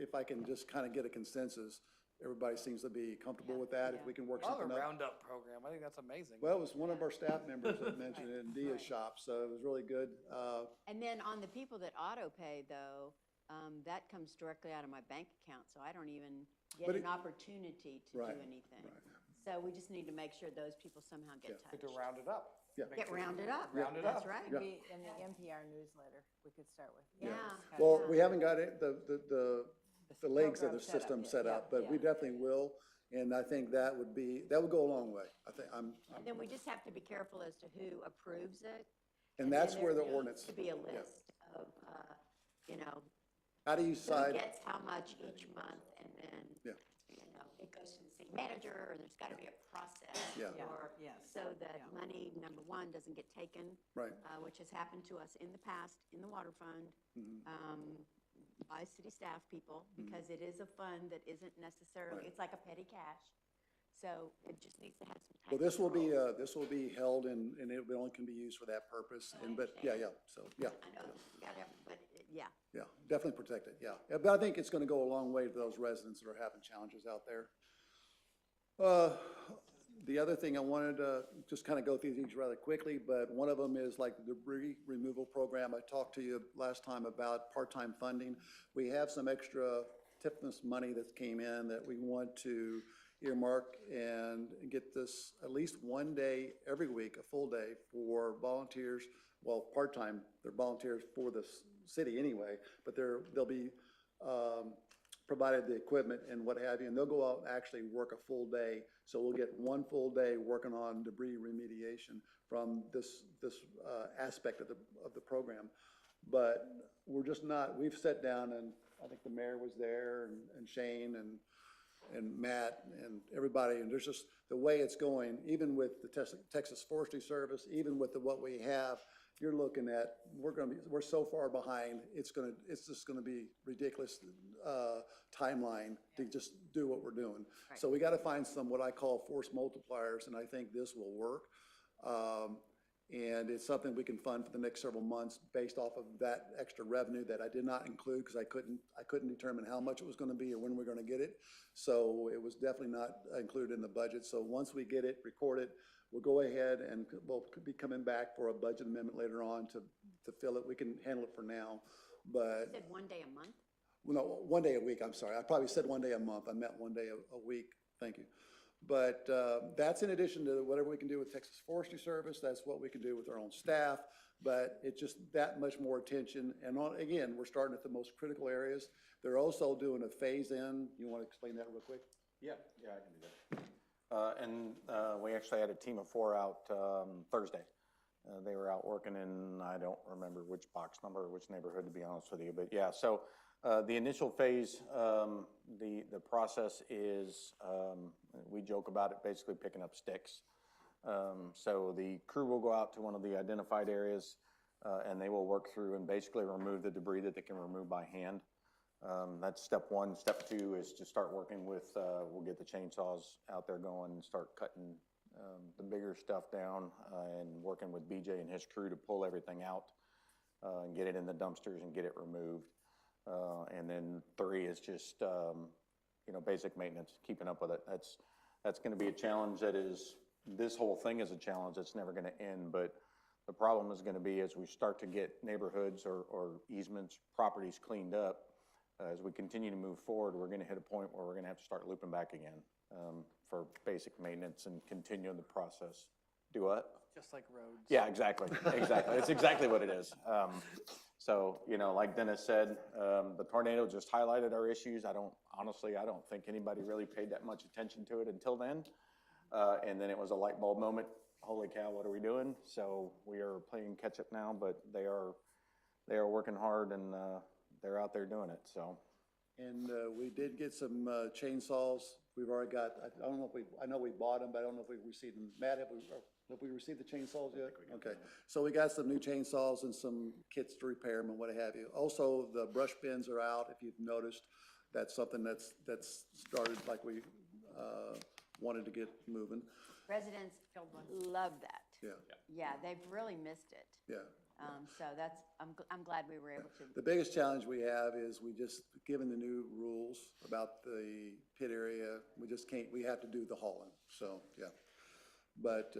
if I can just kind of get a consensus, everybody seems to be comfortable with that, if we can work I love something a up. roundup program. I think that's amazing. Well, it was one of our staff members that mentioned it in Dia's shop, so it was really good. and then on the people that auto pay though, that comes directly out of my bank account, so I don't even get But an opportunity to do Right, anything. So we just need to make sure those people somehow get Good to touched. round it up. Yeah. Make Get sure- rounded up, Round it that's up. right. Yeah. Be in the NPR newsletter, we could start with. Yeah. Well, we haven't got it, the legs of program the set up system yet. set Yeah, up, but we yeah. definitely will. And I think that would go a long way. I think And then we just have to be careful as to who approves it. and then that's where there the needs ordinance, To be a list of, how do you who decide? gets how much each month, and then, Yeah. it goes to the city manager, or there's gotta be a process. Yeah. Yeah, Or, yes. so that Yeah. money, number one, doesn't get taken. Right. Which has happened to us in the past, in the water fund, Mm-hmm. by city staff people, because it is a fund that isn't necessarily, Right. it's like a petty cash. So it just needs to have some type Well, of this will control. be held and it only can be used for that purpose. And, but, yeah, so, yeah. I know, you gotta, but, yeah. Yeah, definitely protect it, yeah. But I think it's gonna go a long way to those residents that are having challenges out there. The other thing I wanted to just kind of go through these rather quickly, but one of them is like the debris removal program. I talked to you last time about part-time funding. We have some extra TIFMAS money that came in that we want to earmark and get this at least one day every week, a full day for volunteers. Well, part-time, they're volunteers for the city anyway, but they'll be provided the equipment and what have you, and they'll go out and actually work a full day. So we'll get one full day working on debris remediation from this aspect of the program. but we're just not, we've sat down and I think the mayor was there and Shane and Matt and everybody, and there's just, the way it's going, even with the Texas Forestry Service, even with what we have, you're looking at, we're so far behind, it's just gonna be ridiculous, timeline to just do what we're doing. Right. So we gotta find some, what I call force multipliers, and I think this will work. And it's something we can fund for the next several months based off of that extra revenue that I did not include because I couldn't determine how much it was gonna be or when we're gonna get it. So it was definitely not included in the budget. So once we get it, record it, we'll go ahead and we'll be coming back for a budget amendment later on to fill it. We can handle it for now, but. You said 1 day a month? Well, no, 1 day a week, I'm sorry. I probably said 1 day a month. I meant 1 day a week. Thank you. But that's in addition to whatever we can do with Texas Forestry Service. That's what we can do with our own staff. But it's just that much more attention. And again, we're starting at the most critical areas. They're also doing a phase in. You want to explain that real quick? Yeah, I can do that. We actually had a team of 4 out Thursday. They were out working in, I don't remember which box number or which neighborhood, to be honest with you. But yeah, so the initial phase, the process is, we joke about it, basically picking up sticks. So the crew will go out to one of the identified areas and they will work through and basically remove the debris that they can remove by hand. That's step 1. Step 2 is to start working with, we'll get the chainsaws out there going and start cutting the bigger stuff down and working with BJ and his crew to pull everything out and get it in the dumpsters and get it removed. And then 3 is just, basic maintenance, keeping up with it. That's going to be a challenge this whole thing is a challenge that's never going to end, but the problem is going to be as we start to get neighborhoods or easements, properties cleaned up, as we continue to move forward, we're going to hit a point where we're going to have to start looping back again for basic maintenance and continue the process. Do what? Just like roads. Yeah, exactly. It's exactly what it is. So, like Dennis said, the tornado just highlighted our issues. I don't think anybody really paid that much attention to it until then. And then it was a light bulb moment. Holy cow, what are we doing? So we are playing catch up now, but they are working hard and they're out there doing it, so. And we did get some chainsaws. We've already got, I know we bought them, but I don't know if we've received them. Matt, have we received the chainsaws yet? Okay, so we got some new chainsaws and some kits to repair them and what have you. Also, the brush bins are out, if you've noticed. That's something that's started like we wanted to get moving. Residents love that. Yeah. Yeah, they've really missed it. Yeah. So I'm glad we were able to. The biggest challenge we have is given the new rules about the pit area, we just can't, we have to do the hauling, so, yeah. But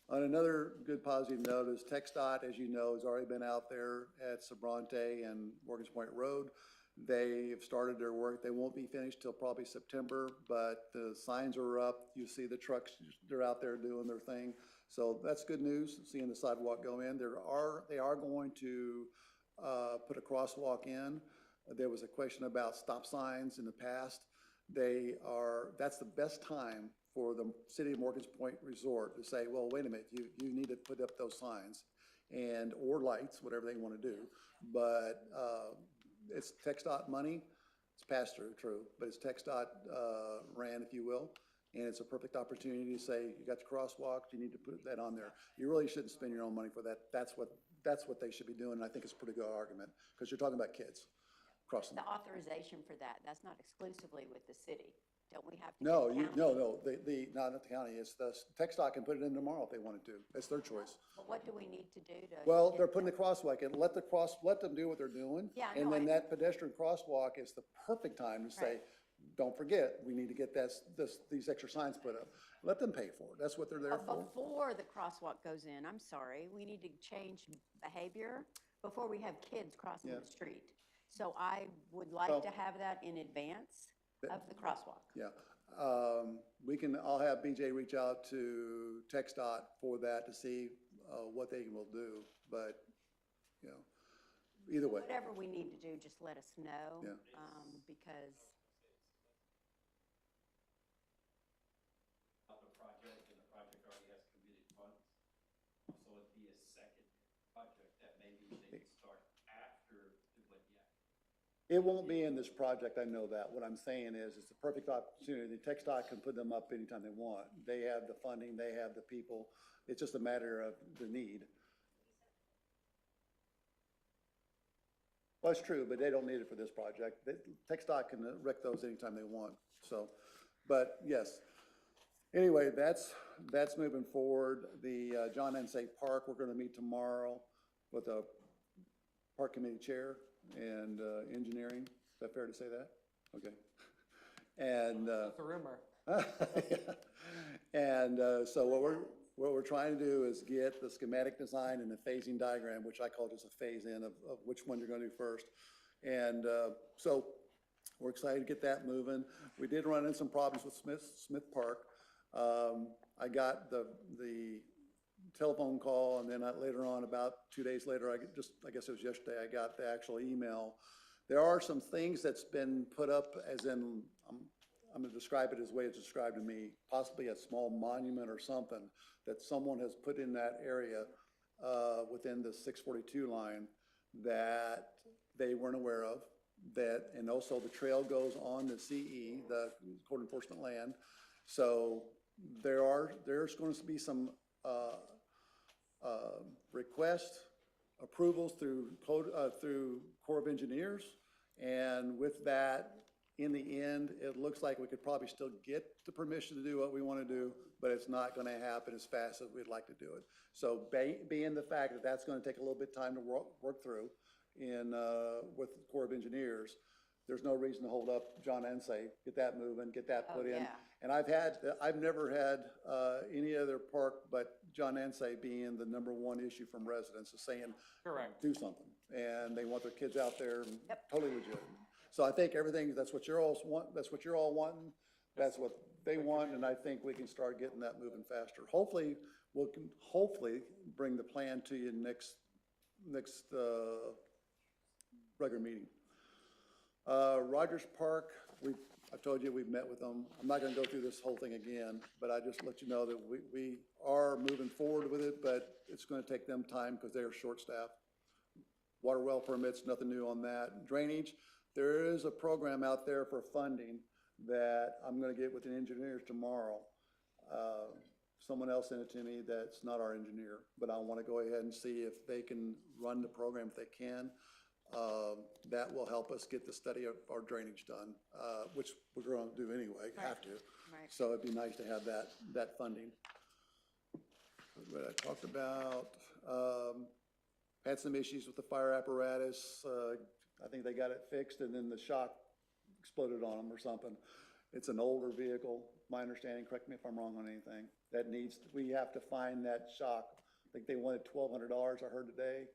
on another good positive note is TxDOT, as you know, has already been out there at Sobrante and Morgan's Point Road. They've started their work. They won't be finished till probably September, but the signs are up. You see the trucks, they're out there doing their thing. So that's good news, seeing the sidewalk go in. They are going to put a crosswalk in. There was a question about stop signs in the past. That's the best time for the City of Morgan's Point Resort to say, well, wait a minute, you need to put up those signs or lights, whatever they want to do. But it's TxDOT money. It's pass-through, true, but it's TxDOT ran, if you will. And it's a perfect opportunity to say, you got the crosswalk, you need to put that on there. You really shouldn't spend your own money for that. That's what they should be doing. And I think it's a pretty good argument because you're talking about kids crossing. The authorization for that's not exclusively with the city. Don't we have to? No, get the county? not at the county. It's the TxDOT can put it in tomorrow if they wanted to. It's their choice. But what do we need to do to? Well, get they're putting the crosswalk in. Let them do what they're doing. Yeah, And no, then I- that pedestrian crosswalk is the perfect time to say, Right. don't forget, we need to get these extra signs put up. Let them pay for it. That's what they're there But for. before the crosswalk goes in, I'm sorry, we need to change behavior before we have kids crossing Yeah. the street. So I would like Well- to have that in advance of the crosswalk. Yeah. I'll have BJ reach out to TxDOT for that to see what they will do. But, either way. Whatever we need to do, just let us know. Yeah. Because The project, and the project already has committed funds, so it'd be a second project that maybe they can start It won't be in this project, I know that. What I'm saying is, it's the perfect opportunity. TxDOT can put them up anytime they want. They have the funding, they have the people. It's just a matter of the need. Well, it's true, but they don't need it for this project. TxDOT can wreck those anytime they want, so, but yes. Anyway, that's moving forward. The John Ensay Park, we're gonna meet tomorrow with the park committee chair and engineering. Is that fair to say that? Okay. And That's a rumor. and so what we're trying to do is get the schematic design and the phasing diagram, which I call just a phase in of which one you're gonna do first. And so we're excited to get that moving. We did run into some problems with Smith Park. I got the telephone call, and then later on, about 2 days later, I guess it was yesterday, I got the actual email. There are some things that's been put up, as in, I'm gonna describe it as the way it's described to me, possibly a small monument or something that someone has put in that area within the 642 line that they weren't aware of. And also the trail goes on the CE, the Court Enforcement Land. So there's going to be some request approvals through Corps of Engineers. And with that, in the end, it looks like we could probably still get the permission to do what we want to do, but it's not going to happen as fast as we'd like to do it. So being the fact that that's going to take a little bit of time to work through with the Corps of Engineers, there's no reason to hold up John Ensay, get that moving, get that put in. Yeah. And I've never had any other park but John Ensay being the #1 issue from residents, is saying, Correct. do something. And they want their kids out there, and Yep. totally legit. So I think that's what you're all wanting, that's what they want, and I think we can start getting that moving faster. Hopefully, we can bring the plan to you next regular meeting. Rogers Park, I've told you we've met with them. I'm not gonna go through this whole thing again, but I just let you know that we are moving forward with it, but it's gonna take them time because they are short-staffed. Water well permits, nothing new on that. Drainage, there is a program out there for funding that I'm gonna get with the engineers tomorrow. Someone else sent it to me that's not our engineer, but I wanna go ahead and see if they can run the program if they can. That will help us get the study of our drainage done, which we're going to do anyway, have to. Right. So it'd be nice to have that funding. What I talked about, had some issues with the fire apparatus. I think they got it fixed, and then the shock exploded on them or something. It's an older vehicle, my understanding, correct me if I'm wrong on anything, we have to find that shock. I think they wanted $1,200, I heard today.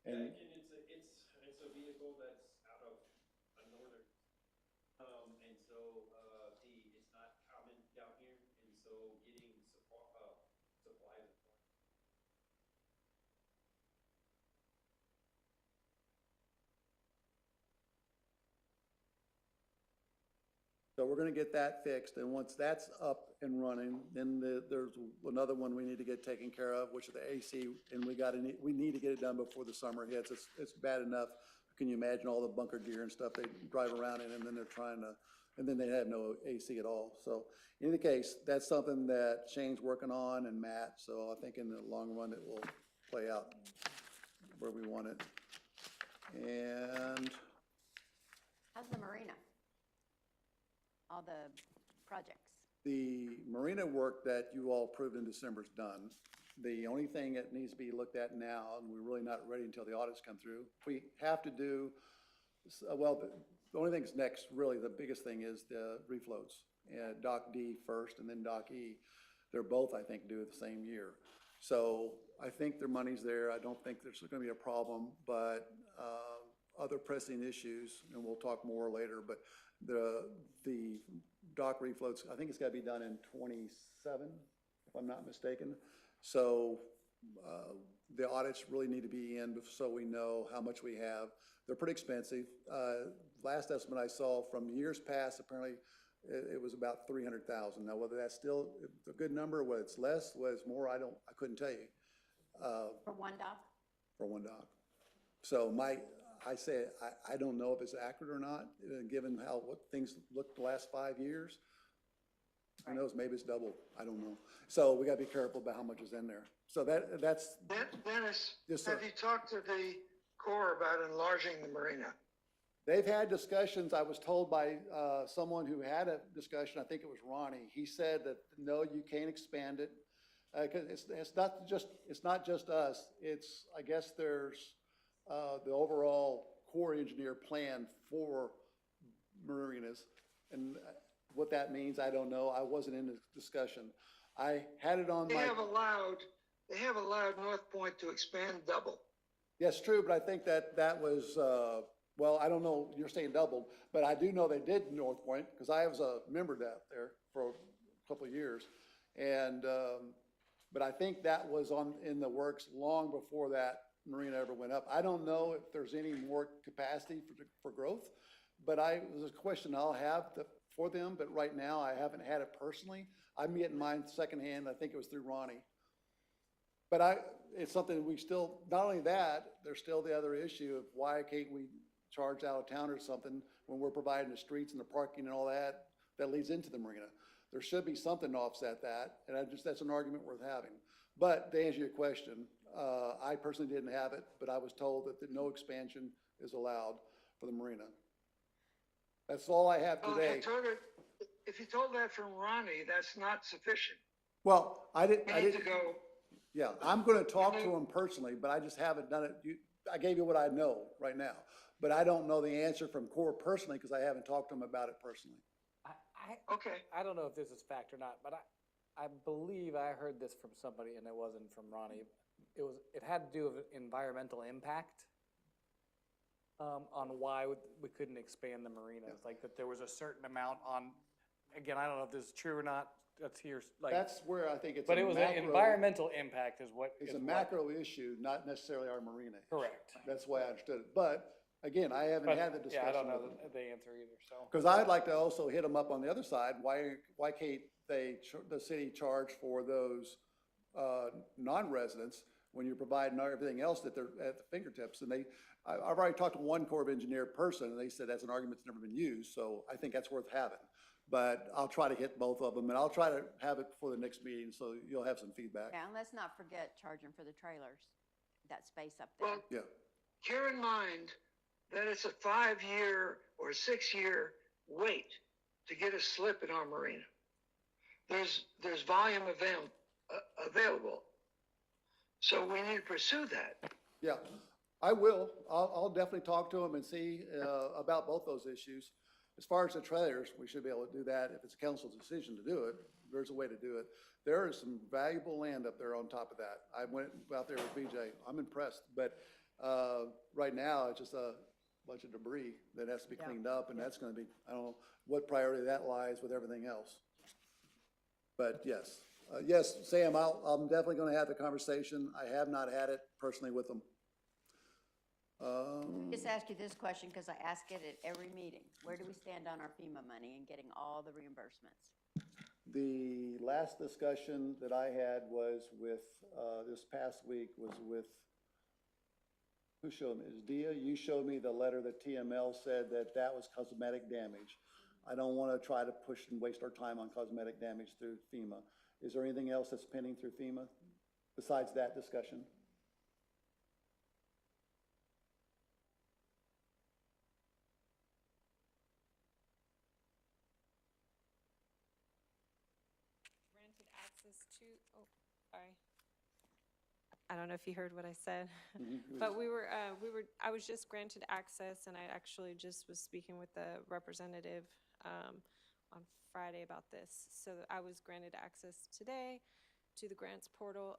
Yeah, And and it's a vehicle that's out of a northern, and so, it's not common down here, and so getting supplies. So we're gonna get that fixed, and once that's up and running, then there's another one we need to get taken care of, which is the AC, and we need to get it done before the summer hits. It's bad enough. Can you imagine all the bunker gear and stuff they drive around in, and then and then they have no AC at all. So in any case, that's something that Shane's working on, and Matt, so I think in the long run, it will play out where we want it. And How's the marina? All the projects? the marina work that you all approved in December is done. The only thing that needs to be looked at now, and we're really not ready until the audits come through, we have to do, well, the only thing that's next, really, the biggest thing is the refloats. Dock D first and then Dock E. They're both, I think, due the same year. So I think their money's there. I don't think there's gonna be a problem, but other pressing issues, and we'll talk more later, but the dock refloats, I think it's gotta be done in 27, if I'm not mistaken. So the audits really need to be in so we know how much we have. They're pretty expensive. Last estimate I saw from years past, apparently it was about 300,000. Now, whether that's still a good number, whether it's less, whether it's more, I couldn't tell you. For one dock? For one dock. So I say, I don't know if it's accurate or not, given what things looked the last 5 years. Who knows, maybe it's double, I don't know. So we gotta be careful about how much is in there. So that's, Dennis, Yes, sir. have you talked to the Corps about enlarging the marina? they've had discussions, I was told by someone who had a discussion, I think it was Ronnie. He said that, no, you can't expand it. Cause it's not just us, it's, I guess there's the overall Corps engineer plan for marinas. And what that means, I don't know. I wasn't in the discussion. I had it on They my, have allowed North Point to expand double. yes, true, but I think that was, well, I don't know, you're saying doubled, but I do know they did North Point, because I was a member of that there for a couple of years. And, but I think that was in the works long before that marina ever went up. I don't know if there's any more capacity for growth, but it was a question I'll have for them, but right now I haven't had it personally. I'm getting mine secondhand, I think it was through Ronnie. But it's something we still, not only that, there's still the other issue of why can't we charge out of town or something when we're providing the streets and the parking and all that leads into the marina. There should be something to offset that, and that's an argument worth having. But to answer your question, I personally didn't have it, but I was told that no expansion is allowed for the marina. That's all I have Well, today. if you told that from Ronnie, that's not sufficient. Well, I You need to didn't, go, yeah, I'm gonna talk to him personally, but I just haven't done it. I gave you what I know right now, but I don't know the answer from Corps personally, because I haven't talked to him about it personally. okay. I don't know if this is fact or not, but I believe I heard this from somebody and it wasn't from Ronnie. It had to do with environmental impact. On why we couldn't expand the marinas, like that there was a certain amount on, again, I don't know if this is true or not, that's here, like. That's where I think it's But a it was an macro, environmental impact is what. it's is a what- macro issue, not necessarily our marina. issue. Correct. That's why I understood it. But again, I haven't But, had the discussion. yeah, I don't know with him. the answer either, so. Because I'd like to also hit them up on the other side. Why can't the city charge for those non-residents when you're providing everything else that they're at the fingertips? And I've already talked to one Corps of Engineer person, and they said that's an argument that's never been used. So I think that's worth having. But I'll try to hit both of them, and I'll try to have it before the next meeting, so you'll have some feedback. Yeah, and let's not forget charging for the trailers, that space up there. Well, Yeah. bear in mind that it's a 5-year or 6-year wait to get a slip in our marina. There's volume available. So we need to pursue that. Yeah, I will. I'll definitely talk to him and see about both those issues. As far as the trailers, we should be able to do that if it's council's decision to do it. There's a way to do it. There is some valuable land up there on top of that. I went out there with BJ. I'm impressed, but right now it's just a bunch of debris that has to be cleaned up, and that's going to be, I don't know what priority that lies with everything else. But yes, yes, Sam, I'm definitely going to have the conversation. I have not had it personally with them. Just ask you this question because I ask it at every meeting. Where do we stand on our FEMA money and getting all the reimbursements? The last discussion that I had was with, this past week was with, who showed me? It was Dia. You showed me the letter that TML said that was cosmetic damage. I don't want to try to push and waste our time on cosmetic damage through FEMA. Is there anything else that's pending through FEMA besides that discussion? Granted access to, oh, sorry. I don't know if you heard what I said, but I was just granted access, and I actually just was speaking with the representative on Friday about this. So I was granted access today to the grants portal,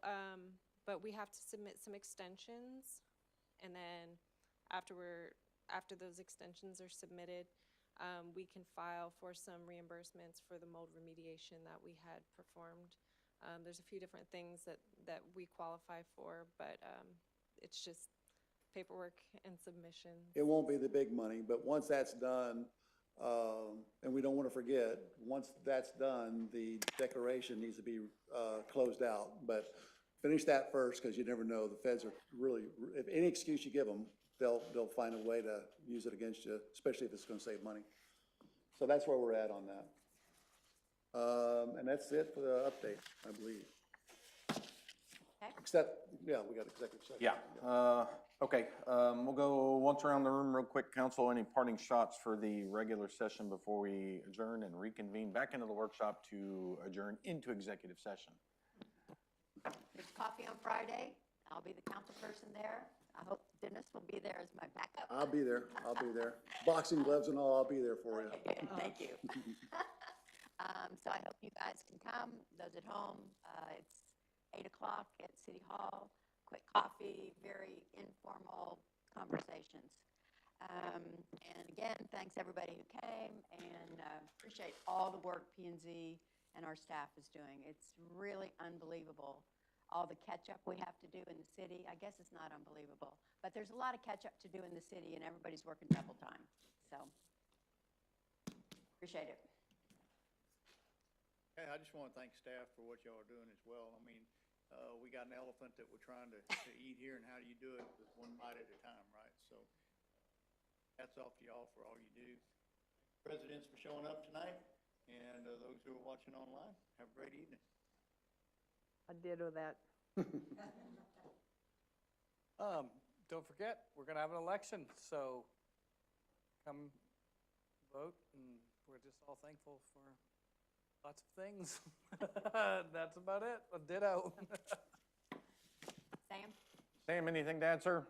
but we have to submit some extensions, and then after those extensions are submitted, we can file for some reimbursements for the mold remediation that we had performed. There's a few different things that we qualify for, but it's just paperwork and submissions. It won't be the big money, but once that's done, and we don't want to forget, once that's done, the declaration needs to be closed out. But finish that first, because you never know. The feds are really, if any excuse you give them, they'll find a way to use it against you, especially if it's gonna save money. So that's where we're at on that. And that's it for the update, I believe. Okay. Except, yeah, we got executive session. Yeah, okay, we'll go once around the room real quick. Council, any parting shots for the regular session before we adjourn and reconvene back into the workshop to adjourn into executive session? There's coffee on Friday. I'll be the council person there. I hope Dennis will be there as my backup. I'll be there. Boxing gloves and all, I'll be there for you. Okay, thank you. So I hope you guys can come, those at home. It's 8 o'clock at City Hall. Quick coffee, very informal conversations. And again, thanks everybody who came, and appreciate all the work P&Z and our staff is doing. It's really unbelievable, all the catch-up we have to do in the city. I guess it's not unbelievable, but there's a lot of catch-up to do in the city, and everybody's working double time. So, appreciate it. Hey, I just want to thank staff for what y'all are doing as well. I mean, we got an elephant that we're trying to eat here, and how do you do it with one bite at a time, right? So, hats off to y'all for all you do. Presidents for showing up tonight, and those who are watching online, have a great evening. I ditto that. Don't forget, we're gonna have an election, so come vote, and we're just all thankful for lots of things. That's about it. A ditto. Sam? Sam, anything to add, sir?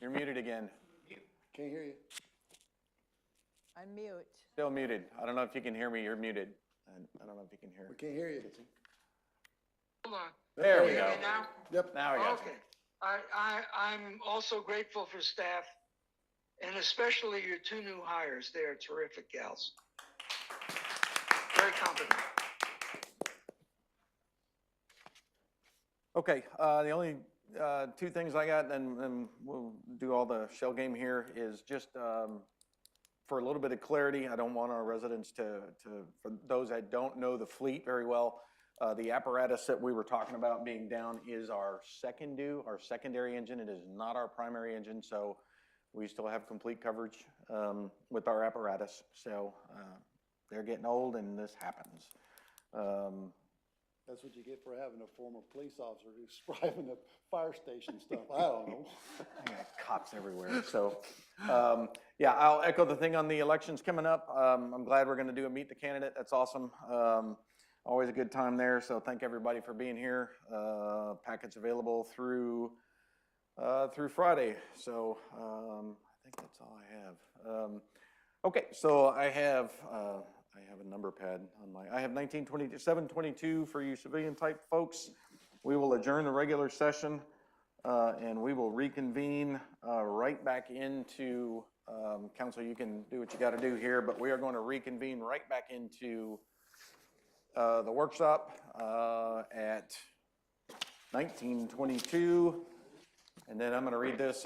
You're muted again. Can't hear you. Unmute. Still muted. I don't know if you can hear me. You're muted. I don't know if you can hear. We can't hear you. Hold on. There we You go. hear me now? Yep. Now I got you. Okay. I'm also grateful for staff, and especially your two new hires. They're terrific gals. Very competent. Okay, the only two things I got, and we'll do all the shell game here, is just for a little bit of clarity, I don't want our residents for those that don't know the fleet very well, the apparatus that we were talking about being down is our secondary engine. It is not our primary engine, so we still have complete coverage with our apparatus. So they're getting old, and this happens. That's what you get for having a former police officer who's driving the fire station stuff. I don't know. I got cops everywhere. So, yeah, I'll echo the thing on the elections coming up. I'm glad we're going to do a meet the candidate. That's awesome. Always a good time there. So thank everybody for being here. Packets available through Friday. So I think that's all I have. Okay, so I have a number pad on I have 722 for you civilian type folks. We will adjourn the regular session and we will reconvene right back into council. You can do what you got to do here, but we are going to reconvene right back into the workshop at 1922. And then I'm going to read this